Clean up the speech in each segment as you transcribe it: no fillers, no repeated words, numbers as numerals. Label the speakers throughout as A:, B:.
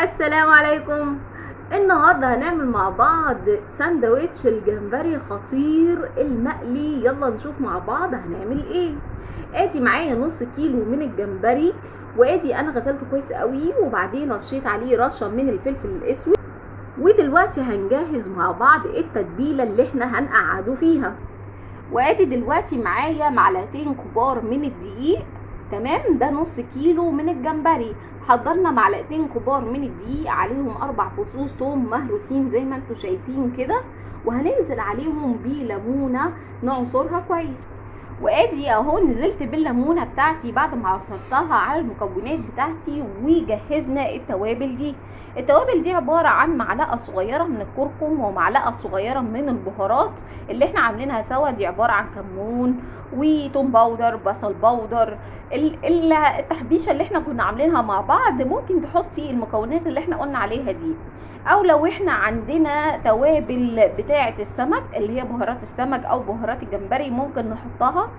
A: السلام عليكم. النهارده هنعمل مع بعض ساندوتش الجمبري الخطير المقلي. يلا نشوف مع بعض هنعمل ايه. ادي معايا نص كيلو من الجمبري، وادي انا غسلته كويس قوي وبعدين رشيت عليه رشه من الفلفل الاسود. ودلوقتي هنجهز مع بعض التتبيله اللي احنا هنقعده فيها. وادي دلوقتي معايا معلقتين كبار من الدقيق، تمام؟ ده نص كيلو من الجمبري. حضرنا معلقتين كبار من الدقيق، عليهم 4 فصوص توم مهروسين زي ما انتوا شايفين كده، وهننزل عليهم بليمونه نعصرها كويس. وادي اهو نزلت بالليمونه بتاعتي بعد ما عصرتها على المكونات بتاعتي. وجهزنا التوابل دي. التوابل دي عباره عن معلقه صغيره من الكركم ومعلقه صغيره من البهارات اللي احنا عاملينها سوا. دي عباره عن كمون وتوم باودر، بصل باودر، التحبيشه اللي احنا كنا عاملينها مع بعض. ممكن تحطي المكونات اللي احنا قلنا عليها دي، او لو احنا عندنا توابل بتاعه السمك اللي هي بهارات السمك او بهارات الجمبري ممكن نحطها.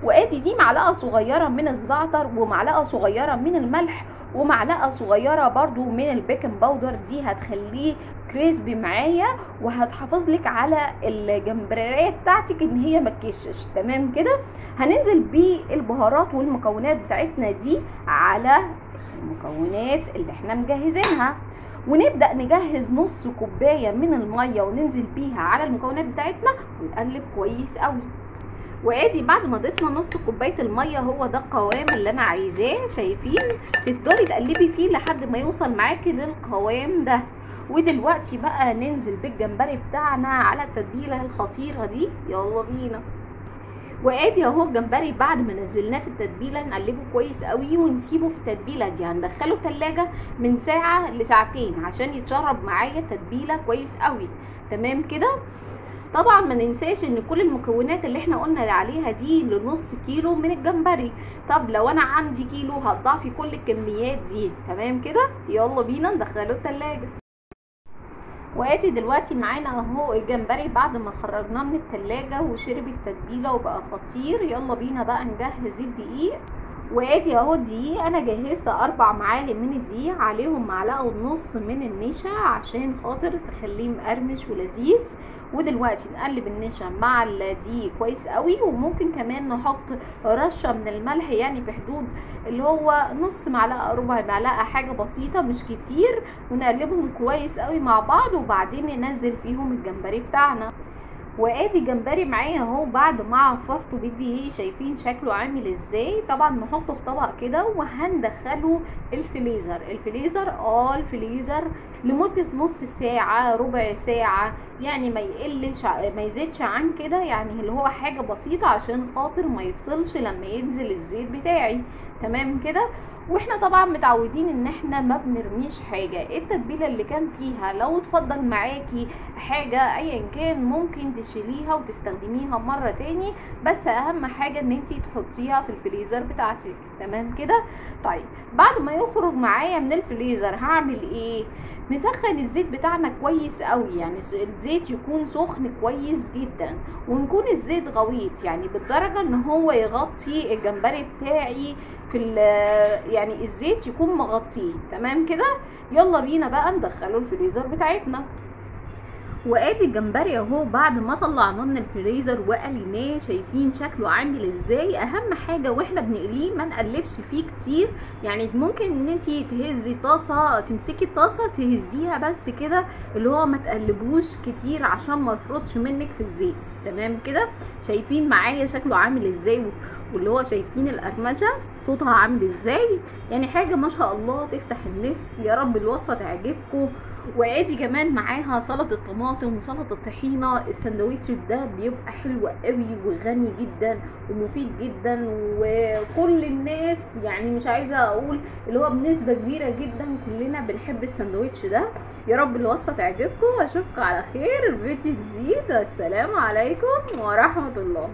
A: وادي دي معلقه صغيره من الزعتر ومعلقه صغيره من الملح ومعلقه صغيره برضو من البيكنج باودر. دي هتخليه كريسبي معايا وهتحافظ لك على الجمبريه بتاعتك ان هي ما تكشش. تمام كده. هننزل بالبهارات والمكونات بتاعتنا دي على المكونات اللي احنا مجهزينها، ونبدأ نجهز نص كوباية من المية وننزل بيها على المكونات بتاعتنا ونقلب كويس قوي. وادي بعد ما ضفنا نص كوباية المية، هو ده القوام اللي انا عايزاه. شايفين؟ تفضلي تقلبي فيه لحد ما يوصل معاكي للقوام ده. ودلوقتي بقى ننزل بالجمبري بتاعنا على التتبيلة الخطيرة دي. يلا بينا. وادي اهو الجمبري بعد ما نزلناه في التتبيله نقلبه كويس قوي ونسيبه في التتبيله دي. هندخله التلاجة من ساعه لساعتين عشان يتشرب معايا التتبيله كويس قوي. تمام كده. طبعا ما ننساش ان كل المكونات اللي احنا قلنا عليها دي لنص كيلو من الجمبري. طب لو انا عندي كيلو هتضاعفي كل الكميات دي. تمام كده. يلا بينا ندخله التلاجة. وادي دلوقتي معانا اهو الجمبري بعد ما خرجناه من التلاجة وشرب التتبيله وبقى خطير. يلا بينا بقى نجهز الدقيق. وادي اهو الدقيق، انا جهزت 4 معالق من الدقيق، عليهم معلقه ونص من النشا عشان خاطر تخليه مقرمش ولذيذ. ودلوقتي نقلب النشا مع الدقيق كويس قوي، وممكن كمان نحط رشه من الملح، يعني في حدود اللي هو نص معلقه ربع معلقه، حاجه بسيطه مش كتير. ونقلبهم كويس قوي مع بعض وبعدين ننزل فيهم الجمبري بتاعنا. وادي جمبري معايا اهو بعد ما عفرته بالدقيق. شايفين شكله عامل ازاي؟ طبعا نحطه في طبق كده وهندخله الفريزر. الفريزر لمده نص ساعه ربع ساعه، يعني ما يقلش ما يزيدش عن كده، يعني اللي هو حاجه بسيطه عشان خاطر ما يفصلش لما ينزل الزيت بتاعي. تمام كده. واحنا طبعا متعودين ان احنا ما بنرميش حاجه. التتبيله اللي كان فيها لو اتفضل معاكي حاجه ايا كان ممكن تشيليها وتستخدميها مره تاني، بس اهم حاجه ان انتي تحطيها في الفريزر بتاعتك. تمام كده. طيب بعد ما يخرج معايا من الفريزر هعمل ايه؟ نسخن الزيت بتاعنا كويس قوي، يعني الزيت يكون سخن كويس جدا، ونكون الزيت غويط يعني بالدرجه ان هو يغطي الجمبري بتاعي في يعني الزيت يكون مغطيه. تمام كده. يلا بينا بقى ندخله الفريزر بتاعتنا. وادي الجمبري اهو بعد ما طلعناه من الفريزر وقليناه. شايفين شكله عامل ازاي؟ اهم حاجه واحنا بنقليه ما نقلبش فيه كتير، يعني ممكن ان انتي تهزي طاسه، تمسكي الطاسه تهزيها بس كده، اللي هو ما تقلبوش كتير عشان ما يفرطش منك في الزيت. تمام كده. شايفين معايا شكله عامل ازاي؟ واللي هو شايفين القرمشه صوتها عامل ازاي؟ يعني حاجه ما شاء الله تفتح النفس. يا رب الوصفه تعجبكم. وادي كمان معاها سلطه طماطم وسلطه طحينه. الساندوتش ده بيبقى حلو قوي وغني جدا ومفيد جدا، وكل الناس يعني مش عايزه اقول اللي هو بنسبه كبيره جدا كلنا بنحب الساندوتش ده. يا رب الوصفه تعجبكم. اشوفكم على خير في فيديو جديد. والسلام عليكم ورحمه الله.